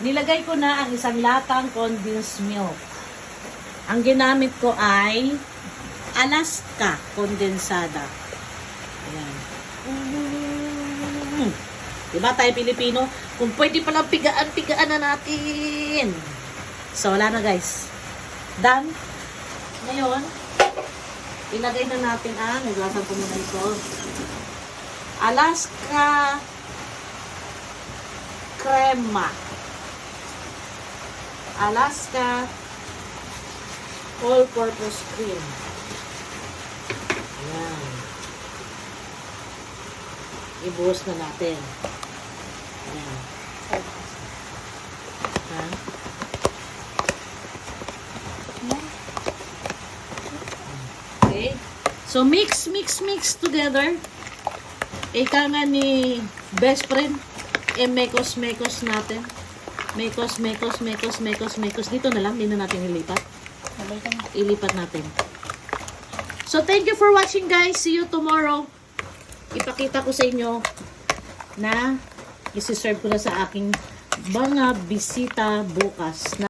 Nilagay ko na ang isang latang condensed milk. Ang ginamit ko ay Alaska kondensada. Ayan. Diba tayo Pilipino? Kung pwede palang pigaan na natin. So, wala na guys. Done. Ngayon, ilagay na natin ang, naglasan ko muna ito, Alaska crema. Alaska all-purpose cream. Ayan. Ibuhos na natin. Ayan. Ha? Okay. So, mix together. Ika nga ni best friend, mekos natin. Mekos. Dito na lang, hindi na natin ilipat. Ilipat natin. So, thank you for watching guys. See you tomorrow. Ipakita ko sa inyo na isi-serve ko na sa aking mga bisita bukas.